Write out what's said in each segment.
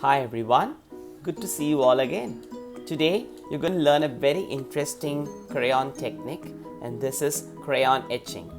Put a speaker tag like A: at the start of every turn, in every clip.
A: Hi everyone, good to see you all again. Today you're going to learn a very interesting crayon technique, and this is crayon etching.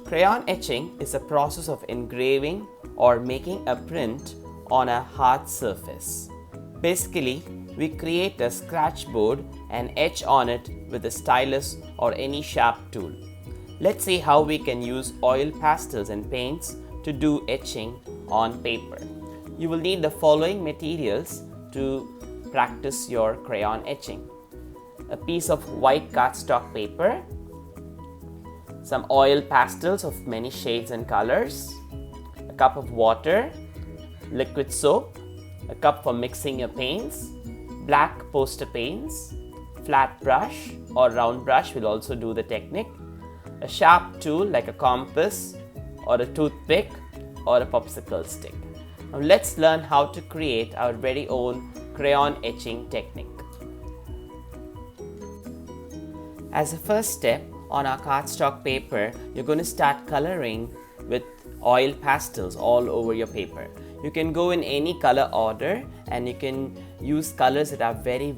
A: Crayon etching is a process of engraving or making a print on a hard surface. Basically, we create a scratch board and etch on it with a stylus or any sharp tool. Let's see how we can use oil pastels and paints to do etching on paper. You will need the following materials to practice your crayon etching: a piece of white cardstock paper, some oil pastels of many shades and colors, a cup of water, liquid soap, a cup for mixing your paints, black poster paints, flat brush or round brush will also do the technique, a sharp tool like a compass or a toothpick or a popsicle stick. Now let's learn how to create our very own crayon etching technique. As a first step, on our cardstock paper, you're going to start coloring with oil pastels all over your paper. You can go in any color order and you can use colors that are very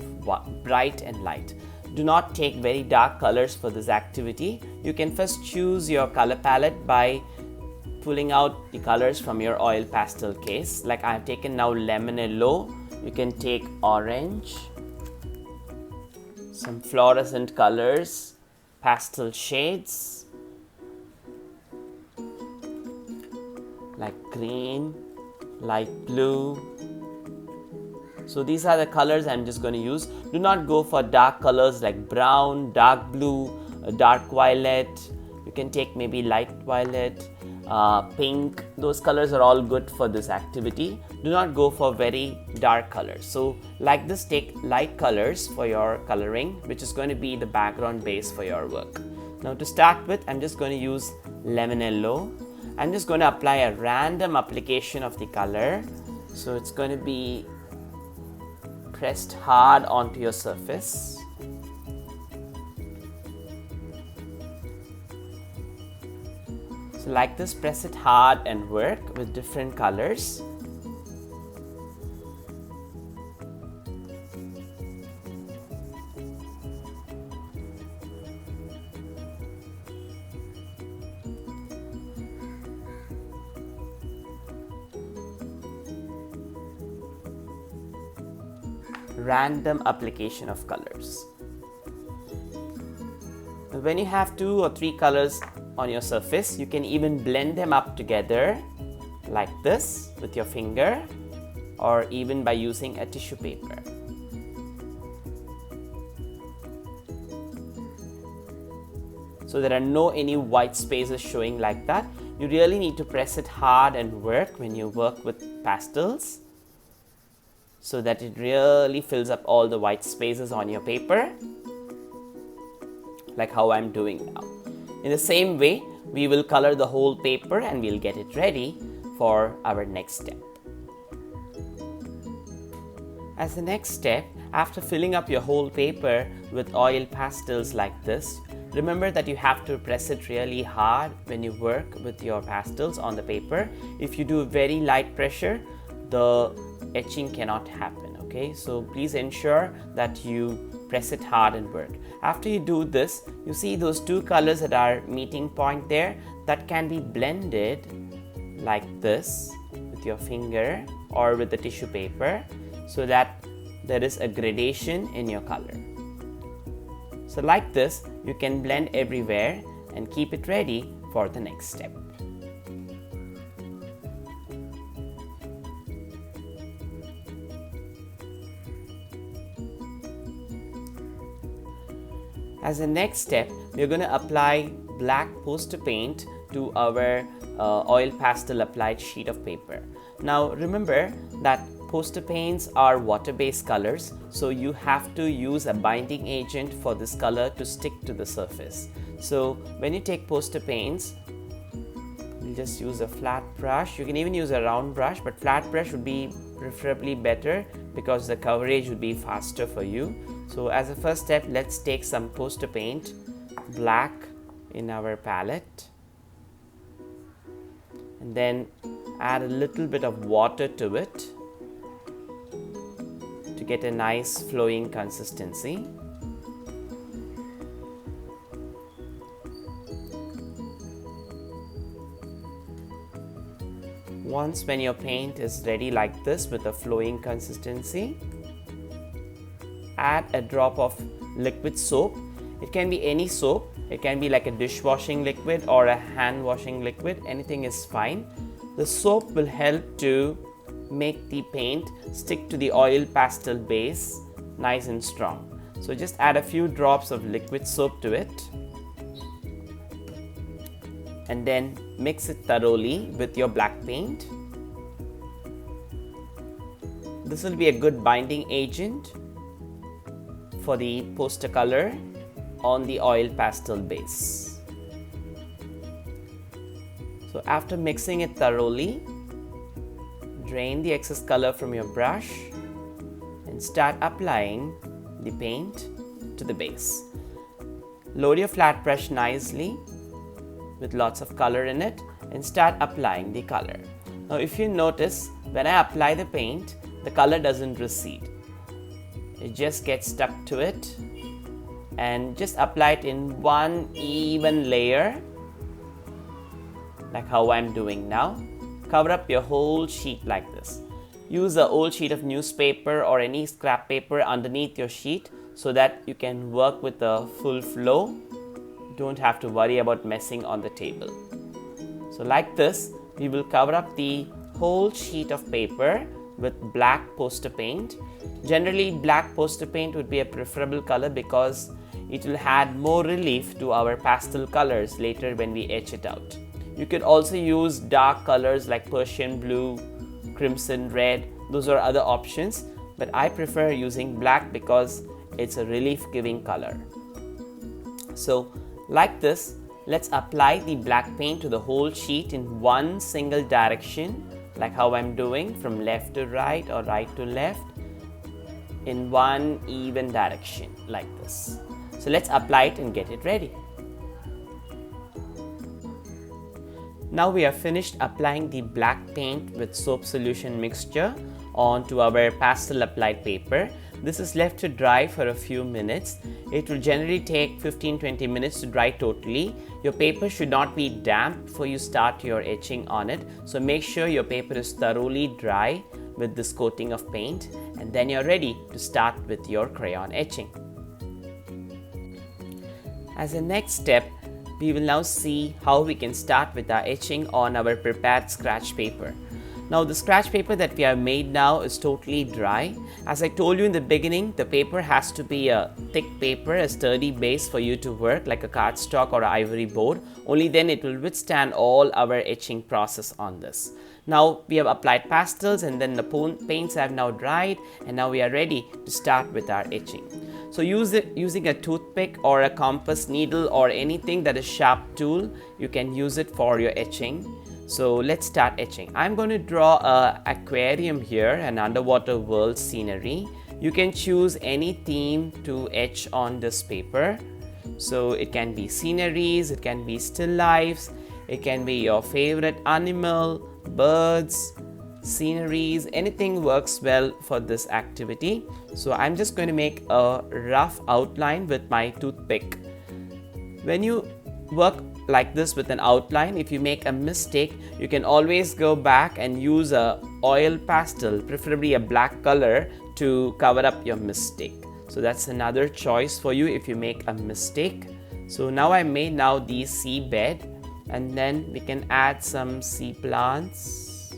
A: bright and light. Do not take very dark colors for this activity. You can first choose your color palette by pulling out the colors from your oil pastel case. Like I have taken now lemon yellow. You can take orange, some fluorescent colors, pastel shades like green, light blue. So these are the colors I'm just going to use. Do not go for dark colors like brown, dark blue, dark violet. You can take maybe light violet, pink. Those colors are all good for this activity. Do not go for very dark colors. So like this, take light colors for your coloring, which is going to be the background base for your work. Now to start with, I'm just going to use lemon yellow. I'm just going to apply a random application of the color. So it's going to be pressed hard onto your surface. So like this, press it hard and work with different colors. Random application of colors. When you have 2 or 3 colors on your surface, you can even blend them up together like this with your finger, or even by using a tissue paper. So there are no any white spaces showing like that. You really need to press it hard and work when you work with pastels, so that it really fills up all the white spaces on your paper, like how I'm doing now. In the same way, we will color the whole paper and we'll get it ready for our next step. As the next step, after filling up your whole paper with oil pastels like this, remember that you have to press it really hard when you work with your pastels on the paper. If you do very light pressure, the etching cannot happen. Okay, so please ensure that you press it hard and work. After you do this, you see those 2 colors that are meeting point there, that can be blended like this with your finger or with the tissue paper, so that there is a gradation in your color. So like this, you can blend everywhere and keep it ready for the next step. As a next step, we are going to apply black poster paint to our oil pastel applied sheet of paper. Now remember that poster paints are water-based colors, so you have to use a binding agent for this color to stick to the surface. So when you take poster paints, you just use a flat brush. You can even use a round brush, but flat brush would be preferably better because the coverage would be faster for you. So as a first step, let's take some poster paint, black, in our palette, and then add a little bit of water to it get a nice flowing consistency. Once when your paint is ready like this with a flowing consistency, add a drop of liquid soap. It can be any soap. It can be like a dishwashing liquid or a hand washing liquid. Anything is fine. The soap will help to make the paint stick to the oil pastel base nice and strong. So just add a few drops of liquid soap to it and then mix it thoroughly with your black paint. This will be a good binding agent for the poster color on the oil pastel base. So after mixing it thoroughly, drain the excess color from your brush and start applying the paint to the base. Load your flat brush nicely with lots of color in it and start applying the color. Now if you notice, when I apply the paint, the color doesn't recede. It just gets stuck to it, and just apply it in one even layer like how I'm doing now. Cover up your whole sheet like this. Use an old sheet of newspaper or any scrap paper underneath your sheet so that you can work with a full flow. Don't have to worry about messing on the table. So like this, we will cover up the whole sheet of paper with black poster paint. Generally, black poster paint would be a preferable color because it will add more relief to our pastel colors later when we etch it out. You could also use dark colors like Persian blue, crimson red. Those are other options, but I prefer using black because it's a relief giving color. So like this, let's apply the black paint to the whole sheet in one single direction, like how I'm doing, from left to right or right to left, in one even direction like this. So let's apply it and get it ready. Now we have finished applying the black paint with soap solution mixture onto our pastel applied paper. This is left to dry for a few minutes. It will generally take 15-20 minutes to dry totally. Your paper should not be damp before you start your etching on it. So make sure your paper is thoroughly dry with this coating of paint, and then you're ready to start with your crayon etching. As a next step, we will now see how we can start with our etching on our prepared scratch paper. Now the scratch paper that we have made now is totally dry. As I told you in the beginning, the paper has to be a thick paper, a sturdy base for you to work like a cardstock or an ivory board. Only then it will withstand all our etching process on this. Now we have applied pastels and then the paints have now dried, and now we are ready to start with our etching. So using a toothpick or a compass needle or anything that is sharp tool, you can use it for your etching. So let's start etching. I'm going to draw an aquarium here, an underwater world scenery. You can choose any theme to etch on this paper. So it can be sceneries, it can be still lifes, it can be your favorite animal, birds, sceneries, anything works well for this activity. So I'm just going to make a rough outline with my toothpick. When you work like this with an outline, if you make a mistake, you can always go back and use a oil pastel, preferably a black color, to cover up your mistake. So that's another choice for you if you make a mistake. So now I made the sea bed, and then we can add some sea plants.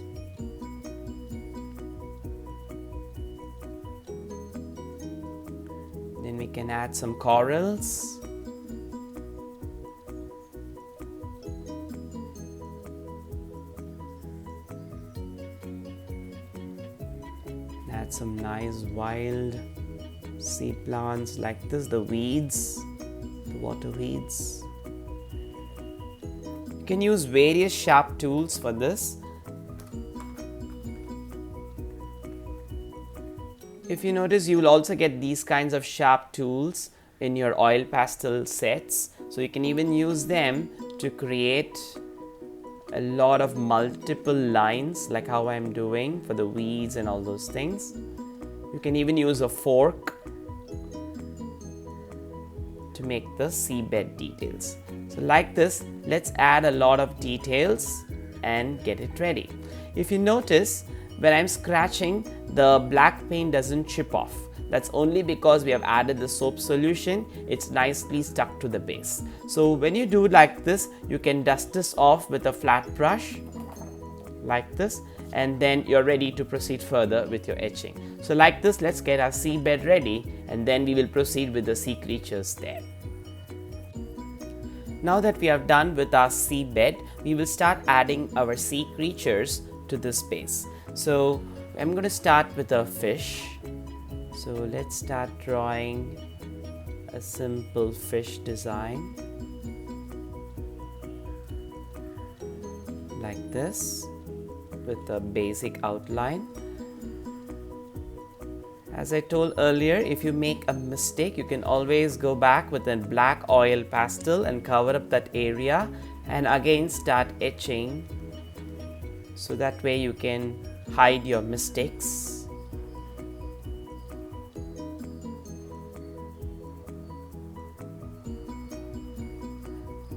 A: Then we can add some corals. Add some nice wild sea plants like this, the weeds, the water weeds. You can use various sharp tools for this. If you notice, you will also get these kinds of sharp tools in your oil pastel sets. So you can even use them to create a lot of multiple lines like how I'm doing for the weeds and all those things. You can even use a fork to make the seabed details. So like this, let's add a lot of details and get it ready. If you notice, when I'm scratching, the black paint doesn't chip off. That's only because we have added the soap solution. It's nicely stuck to the base. So when you do like this, you can dust this off with a flat brush like this, and then you're ready to proceed further with your etching. So like this, let's get our seabed ready, and then we will proceed with the sea creatures there. Now that we are done with our seabed, we will start adding our sea creatures to this base. So I'm going to start with a fish. So let's start drawing a simple fish design like this with a basic outline. As I told earlier, if you make a mistake, you can always go back with a black oil pastel and cover up that area and again start etching, so that way you can hide your mistakes.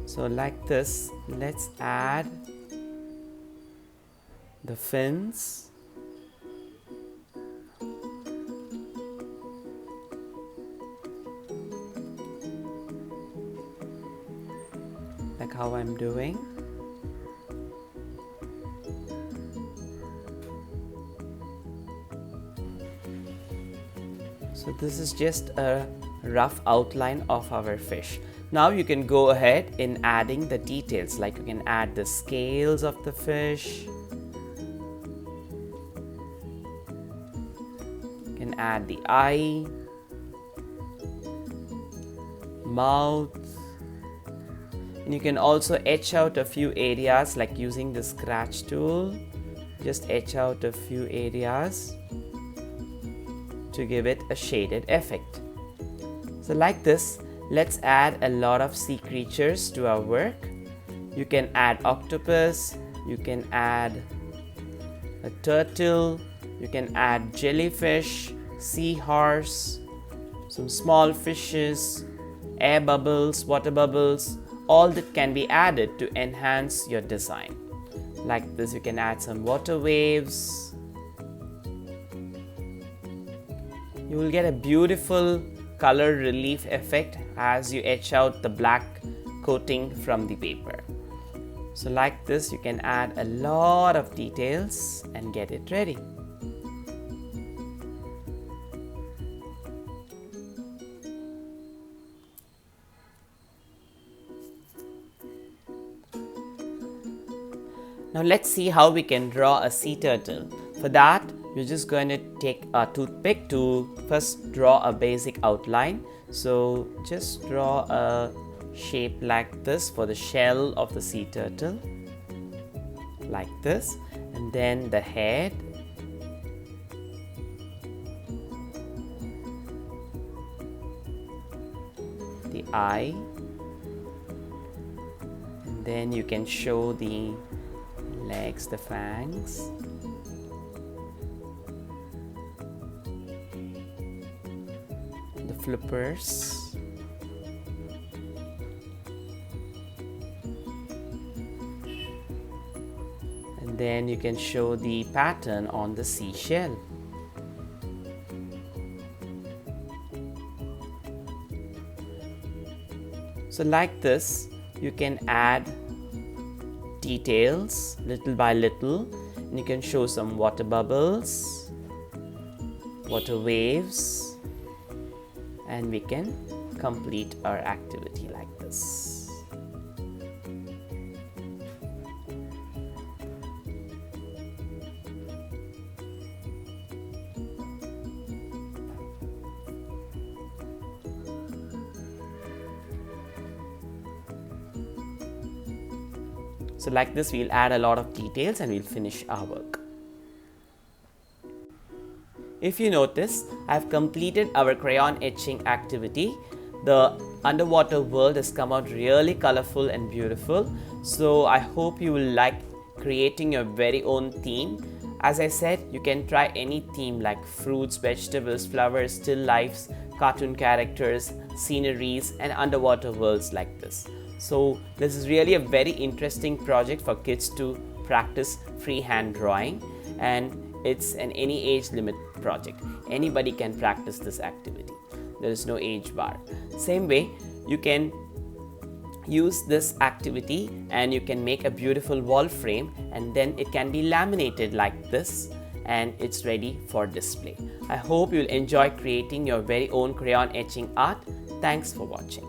A: So like this, let's add the fins. Like how I'm doing. So this is just a rough outline of our fish. Now you can go ahead in adding the details, like you can add the scales of the fish. You can add the eye, mouth, and you can also etch out a few areas, like using the scratch tool. Just etch out a few areas to give it a shaded effect. So like this, let's add a lot of sea creatures to our work. You can add octopus, you can add a turtle, you can add jellyfish, seahorse, some small fishes, air bubbles, water bubbles, all that can be added to enhance your design. Like this, you can add some water waves. You will get a beautiful color relief effect as you etch out the black coating from the paper. So like this, you can add a lot of details and get it ready. Now let's see how we can draw a sea turtle. For that, we're just going to take a toothpick to first draw a basic outline. So just draw a shape like this for the shell of the sea turtle, like this, and then the head, the eye, and then you can show the legs, the fangs, the flippers, and then you can show the pattern on the seashell. So like this, you can add details little by little, and you can show some water bubbles, water waves, and we can complete our activity like this. So like this, we'll add a lot of details and we'll finish our work. If you notice, I've completed our crayon etching activity. The underwater world has come out really colorful and beautiful. So I hope you will like creating your very own theme. As I said, you can try any theme like fruits, vegetables, flowers, still lifes, cartoon characters, sceneries, and underwater worlds like this. So this is really a very interesting project for kids to practice freehand drawing, and it's an any age limit project. Anybody can practice this activity. There is no age bar. Same way, you can use this activity and you can make a beautiful wall frame, and then it can be laminated like this, and it's ready for display. I hope you'll enjoy creating your very own crayon etching art. Thanks for watching.